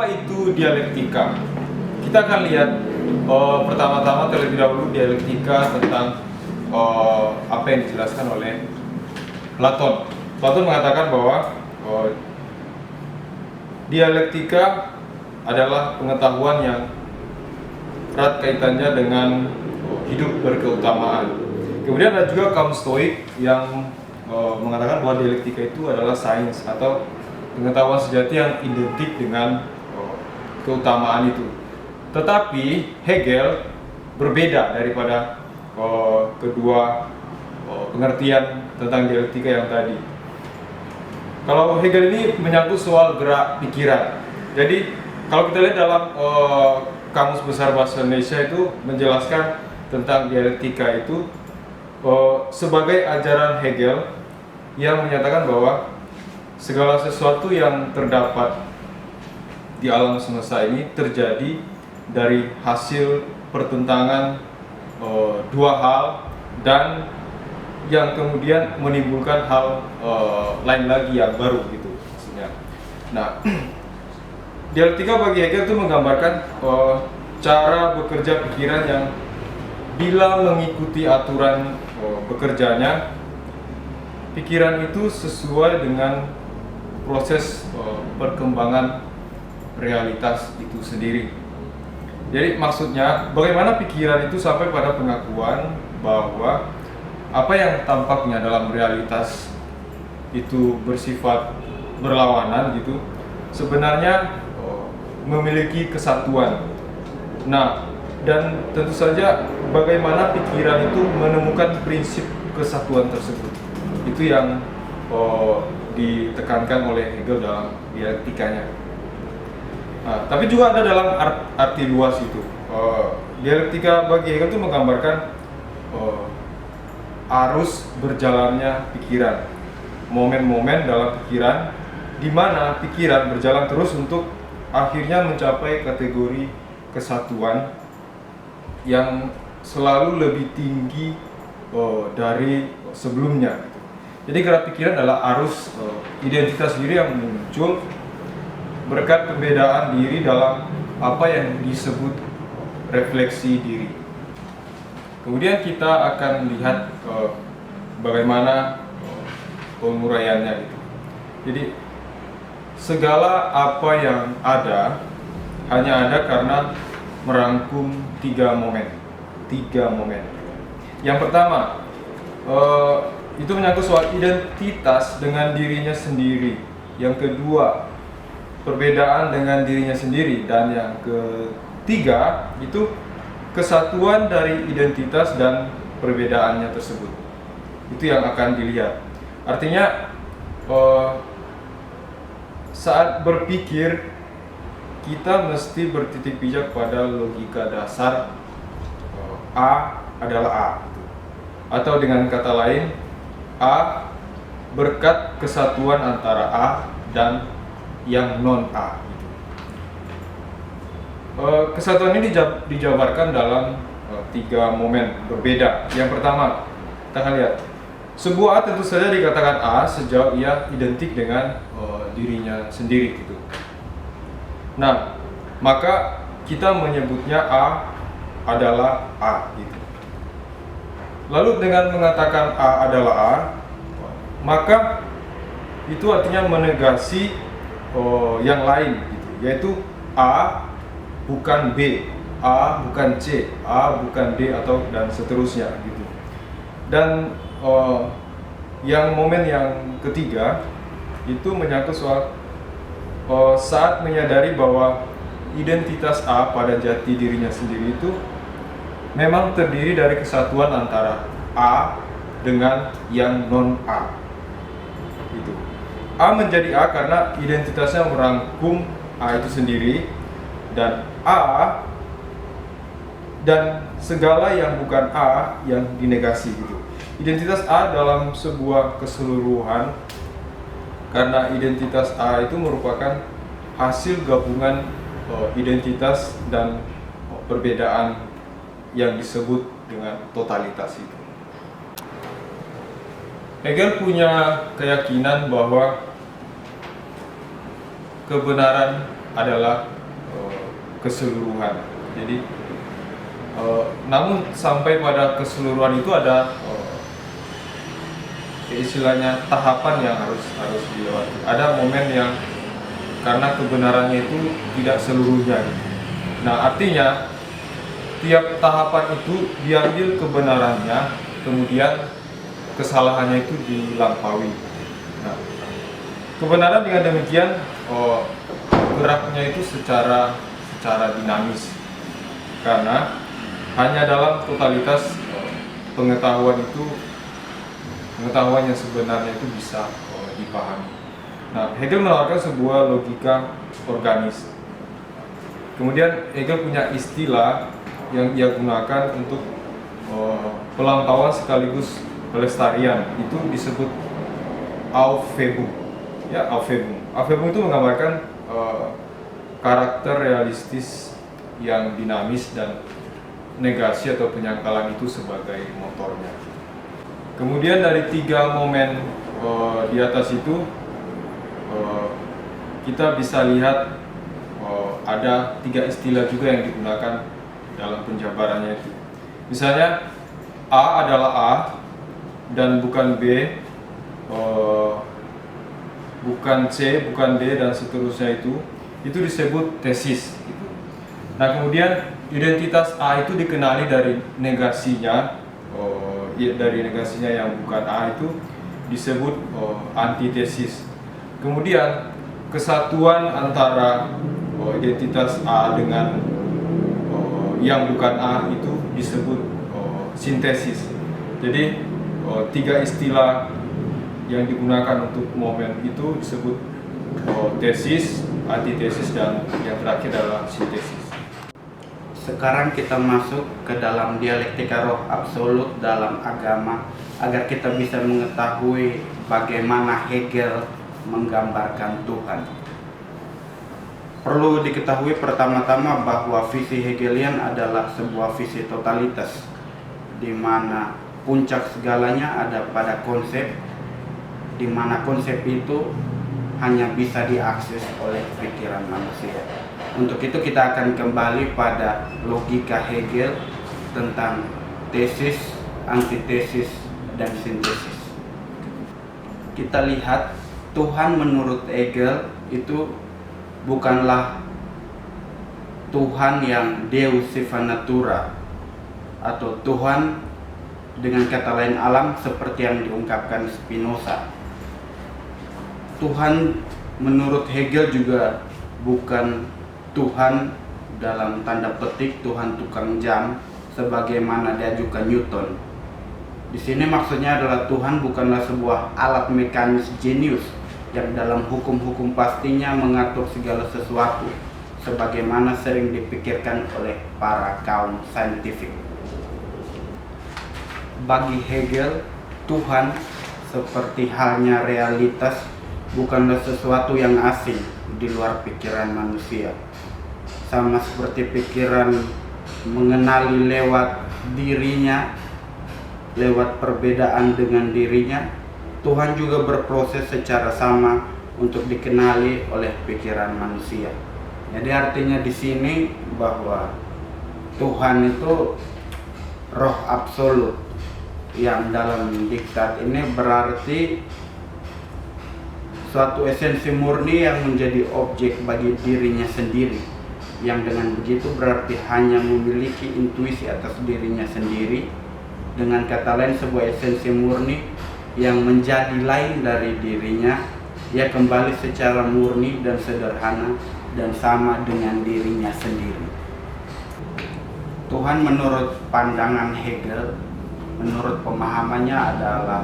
Apa itu dialektika? Kita akan lihat pertama-tama terlebih dahulu dialektika tentang apa yang dijelaskan oleh Platon. Platon mengatakan bahwa dialektika adalah pengetahuan yang erat kaitannya dengan hidup berkeutamaan. Kemudian ada juga kaum Stoik yang mengatakan bahwa dialektika itu adalah sains atau pengetahuan sejati yang identik dengan keutamaan itu. Tetapi Hegel berbeda daripada kedua pengertian tentang dialektika yang tadi. Kalau Hegel ini menyangkut soal gerak pikiran. Jadi kalau kita lihat dalam Kamus Besar Bahasa Indonesia itu menjelaskan tentang dialektika itu sebagai ajaran Hegel yang menyatakan bahwa segala sesuatu yang terdapat di alam semesta ini terjadi dari hasil pertentangan dua hal dan yang kemudian menimbulkan hal lain lagi yang baru gitu maksudnya. Nah, dialektika bagi Hegel itu menggambarkan cara bekerja pikiran yang bila mengikuti aturan bekerjanya, pikiran itu sesuai dengan proses perkembangan realitas itu sendiri. Jadi maksudnya bagaimana pikiran itu sampai pada pengakuan bahwa apa yang tampaknya dalam realitas itu bersifat berlawanan gitu, sebenarnya memiliki kesatuan. Nah, dan tentu saja bagaimana pikiran itu menemukan prinsip kesatuan tersebut. Itu yang ditekankan oleh Hegel dalam dialektikanya. Nah, tapi juga ada dalam arti luas itu. Dialektika bagi Hegel itu menggambarkan arus berjalannya pikiran, momen-momen dalam pikiran, di mana pikiran berjalan terus untuk akhirnya mencapai kategori kesatuan yang selalu lebih tinggi dari sebelumnya. Jadi gerak pikiran adalah arus identitas diri yang muncul berkat perbedaan diri dalam apa yang disebut refleksi diri. Kemudian kita akan lihat bagaimana penguraiannya itu. Jadi segala apa yang ada hanya ada karena merangkum tiga momen. Yang pertama itu menyangkut soal identitas dengan dirinya sendiri. Yang kedua, perbedaan dengan dirinya sendiri, dan yang ketiga itu kesatuan dari identitas dan perbedaannya tersebut. Itu yang akan dilihat. Artinya saat berpikir kita mesti bertitik pijak pada logika dasar A adalah A, atau dengan kata lain A berkat kesatuan antara A dan yang non A. Kesatuan ini dijabarkan dalam tiga momen berbeda. Yang pertama, kita akan lihat sebuah A tentu saja dikatakan A sejauh ia identik dengan dirinya sendiri gitu. Nah, maka kita menyebutnya A adalah A gitu. Lalu dengan mengatakan A adalah A, maka itu artinya menegasi yang lain gitu, yaitu A bukan B, A bukan C, A bukan D, atau dan seterusnya gitu. Dan yang momen yang ketiga itu menyangkut soal saat menyadari bahwa identitas A pada jati dirinya sendiri itu memang terdiri dari kesatuan antara A dengan yang non A. Gitu. A menjadi A karena identitasnya merangkum A itu sendiri, dan A dan segala yang bukan A yang dinegasi gitu. Identitas A dalam sebuah keseluruhan, karena identitas A itu merupakan hasil gabungan identitas dan perbedaan yang disebut dengan totalitas itu. Hegel punya keyakinan bahwa kebenaran adalah keseluruhan. Jadi namun sampai pada keseluruhan itu ada istilahnya tahapan yang harus dilewati. Ada momen yang karena kebenarannya itu tidak seluruhnya. Nah, artinya tiap tahapan itu diambil kebenarannya, kemudian kesalahannya itu dilampaui. Nah, kebenaran dengan demikian geraknya itu secara dinamis, karena hanya dalam totalitas pengetahuan yang sebenarnya itu bisa dipahami. Nah, Hegel menawarkan sebuah logika organis. Kemudian Hegel punya istilah yang ia gunakan untuk pelampauan sekaligus pelestarian, itu disebut Aufhebung. Ya, Aufhebung. Aufhebung itu menggambarkan karakter realistis yang dinamis dan negasi atau penyangkalan itu sebagai motornya. Kemudian dari 3 momen di atas itu kita bisa lihat ada 3 istilah juga yang digunakan dalam penjabarannya itu. Misalnya A adalah A dan bukan B, bukan C, bukan D, dan seterusnya itu disebut tesis. Nah, kemudian identitas A itu dikenali dari negasinya, dari negasinya yang bukan A itu disebut antitesis. Kemudian kesatuan antara identitas A dengan yang bukan A itu disebut sintesis. Jadi 3 istilah yang digunakan untuk momen itu disebut tesis, antitesis, dan yang terakhir adalah sintesis. Sekarang kita masuk ke dalam dialektika roh absolut dalam agama, agar kita bisa mengetahui bagaimana Hegel menggambarkan Tuhan. Perlu diketahui pertama-tama bahwa visi Hegelian adalah sebuah visi totalitas, di mana puncak segalanya ada pada konsep, di mana konsep itu hanya bisa diakses oleh pikiran manusia. Untuk itu kita akan kembali pada logika Hegel tentang tesis, antitesis, dan sintesis. Kita lihat Tuhan menurut Hegel itu bukanlah Tuhan yang Deus sifa natura, atau Tuhan dengan kata lain alam seperti yang diungkapkan Spinoza. Tuhan menurut Hegel juga bukan Tuhan dalam tanda petik Tuhan tukang jam sebagaimana diajukan Newton. Di sini maksudnya adalah Tuhan bukanlah sebuah alat mekanis jenius yang dalam hukum-hukum pastinya mengatur segala sesuatu sebagaimana sering dipikirkan oleh para kaum saintifik. Bagi Hegel, Tuhan seperti halnya realitas bukanlah sesuatu yang asing di luar pikiran manusia. Sama seperti pikiran mengenali lewat dirinya, lewat perbedaan dengan dirinya, Tuhan juga berproses secara sama untuk dikenali oleh pikiran manusia. Jadi artinya di sini bahwa Tuhan itu roh absolut, yang dalam diktat ini berarti suatu esensi murni yang menjadi objek bagi dirinya sendiri, yang dengan begitu berarti hanya memiliki intuisi atas dirinya sendiri. Dengan kata lain, sebuah esensi murni yang menjadi lain dari dirinya, ia kembali secara murni dan sederhana dan sama dengan dirinya sendiri. Tuhan menurut pandangan Hegel, menurut pemahamannya adalah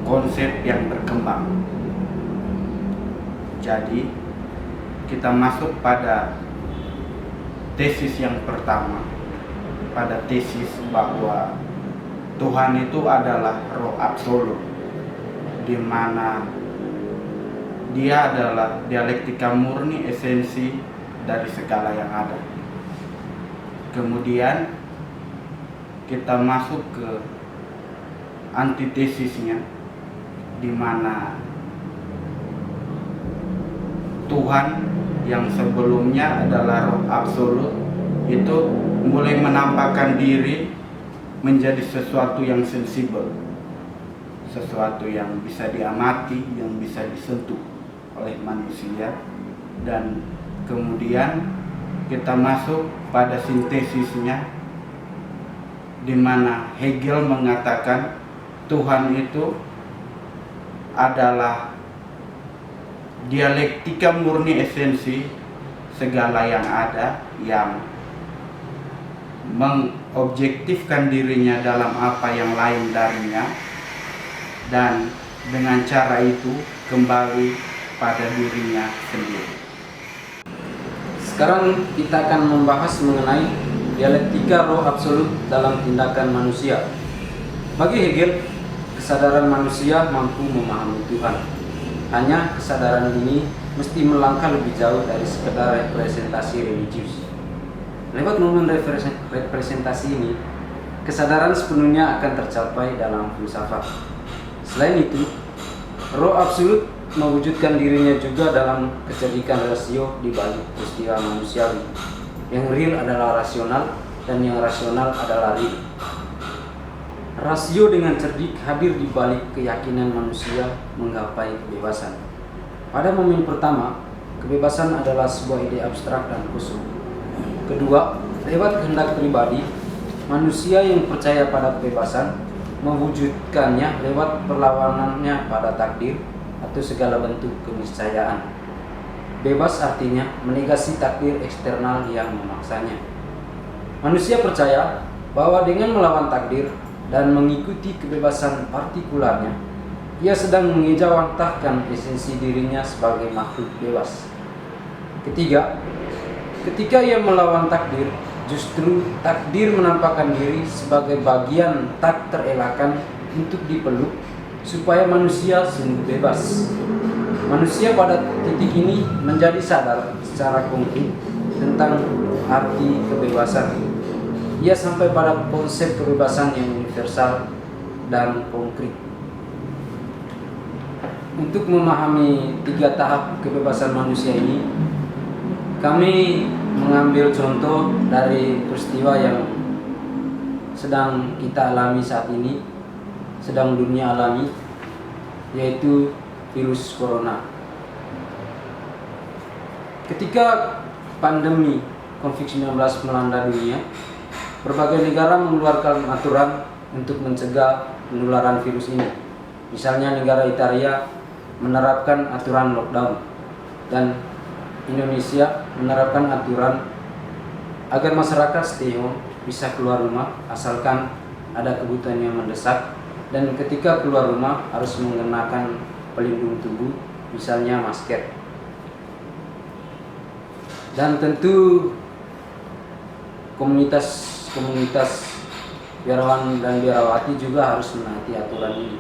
konsep yang berkembang. Jadi kita masuk pada tesis yang pertama, pada tesis bahwa Tuhan itu adalah roh absolut, di mana dia adalah dialektika murni, esensi dari segala yang ada. Kemudian kita masuk ke antitesisnya, di mana Tuhan yang sebelumnya adalah roh absolut itu mulai menampakkan diri menjadi sesuatu yang sensibel, sesuatu yang bisa diamati, yang bisa disentuh oleh manusia. Dan kemudian kita masuk pada sintesisnya, di mana Hegel mengatakan Tuhan itu adalah dialektika murni esensi segala yang ada, yang mengobjektifkan dirinya dalam apa yang lain darinya, dan dengan cara itu kembali pada dirinya sendiri. Sekarang kita akan membahas mengenai dialektika roh absolut dalam tindakan manusia. Bagi Hegel, kesadaran manusia mampu memahami Tuhan. Hanya kesadaran ini mesti melangkah lebih jauh dari sekedar representasi religius. Lewat momen representasi ini, kesadaran sepenuhnya akan tercapai dalam filsafat. Selain itu, roh absolut mewujudkan dirinya juga dalam kecerdikan rasio di balik peristiwa manusiawi. Yang real adalah rasional dan yang rasional adalah real. Rasio dengan cerdik hadir di balik keyakinan manusia menggapai kebebasan. Pada momen pertama, kebebasan adalah sebuah ide abstrak dan kosong. Kedua, lewat kehendak pribadi, manusia yang percaya pada kebebasan mewujudkannya lewat perlawanannya pada takdir atau segala bentuk keniscayaan. Bebas artinya menegasi takdir eksternal yang memaksanya. Manusia percaya bahwa dengan melawan takdir dan mengikuti kebebasan partikularnya, ia sedang mengejawantahkan esensi dirinya sebagai makhluk bebas. Ketiga, ketika ia melawan takdir, justru takdir menampakkan diri sebagai bagian tak terelakkan untuk dipeluk supaya manusia sungguh bebas. Manusia pada titik ini menjadi sadar secara konkret tentang arti kebebasan. Ia sampai pada konsep kebebasan yang universal dan konkret. Untuk memahami 3 tahap kebebasan manusia ini, kami mengambil contoh dari peristiwa yang sedang kita alami saat ini, sedang dunia alami, yaitu virus corona. Ketika pandemi COVID-19 melanda dunia, berbagai negara mengeluarkan aturan untuk mencegah penularan virus ini. Misalnya negara Italia menerapkan aturan lockdown dan Indonesia menerapkan aturan agar masyarakat stay home, bisa keluar rumah asalkan ada kebutuhan yang mendesak, dan ketika keluar rumah harus mengenakan pelindung tubuh, misalnya masker. Dan tentu komunitas biarawan dan biarawati juga harus menaati aturan ini.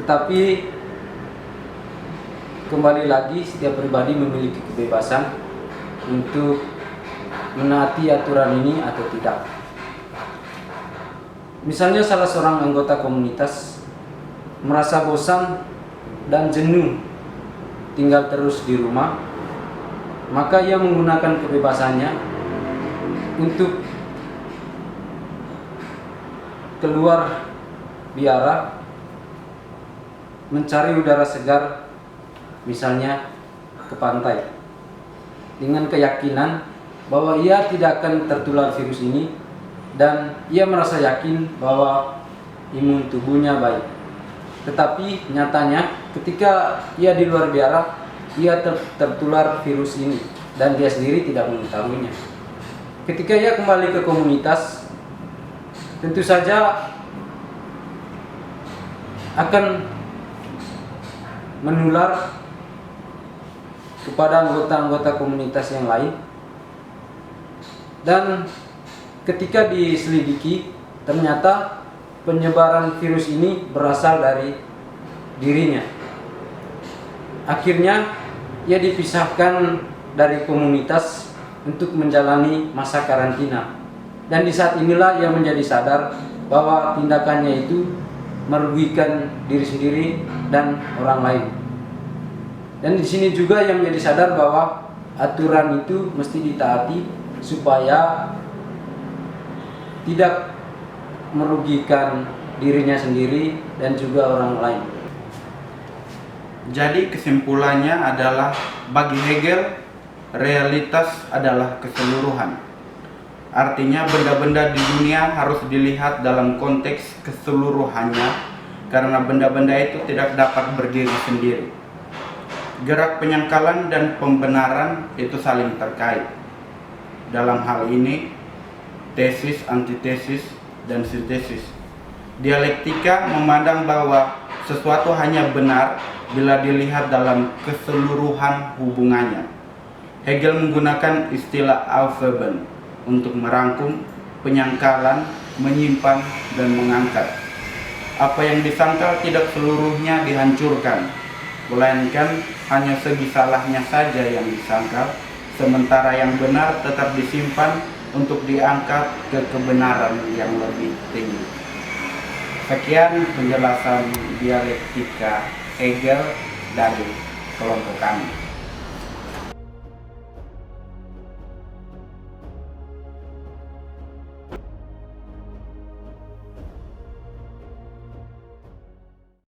Tetapi kembali lagi, setiap pribadi memiliki kebebasan untuk menaati aturan ini atau tidak. Misalnya salah seorang anggota komunitas merasa bosan dan jenuh tinggal terus di rumah, maka ia menggunakan kebebasannya untuk keluar biara, mencari udara segar, misalnya ke pantai, dengan keyakinan bahwa ia tidak akan tertular virus ini, dan ia merasa yakin bahwa imun tubuhnya baik. Tetapi nyatanya ketika ia di luar biara, ia tertular virus ini dan dia sendiri tidak mengetahuinya. Ketika ia kembali ke komunitas, tentu saja akan menular kepada anggota-anggota komunitas yang lain. Dan ketika diselidiki, ternyata penyebaran virus ini berasal dari dirinya. Akhirnya ia dipisahkan dari komunitas untuk menjalani masa karantina. Dan di saat inilah ia menjadi sadar bahwa tindakannya itu merugikan diri sendiri dan orang lain. Dan di sini juga ia menjadi sadar bahwa aturan itu mesti ditaati supaya tidak merugikan dirinya sendiri dan juga orang lain. Jadi kesimpulannya adalah bagi Hegel realitas adalah keseluruhan. Artinya benda-benda di dunia harus dilihat dalam konteks keseluruhannya karena benda-benda itu tidak dapat berdiri sendiri. Gerak penyangkalan dan pembenaran itu saling terkait. Dalam hal ini tesis, antitesis, dan sintesis. Dialektika memandang bahwa sesuatu hanya benar bila dilihat dalam keseluruhan hubungannya. Hegel menggunakan istilah Aufheben untuk merangkum, penyangkalan, menyimpan, dan mengangkat. Apa yang disangkal tidak seluruhnya dihancurkan, melainkan hanya segi salahnya saja yang disangkal, sementara yang benar tetap disimpan untuk diangkat ke kebenaran yang lebih tinggi. Sekian penjelasan dialektika Hegel dari kelompok kami.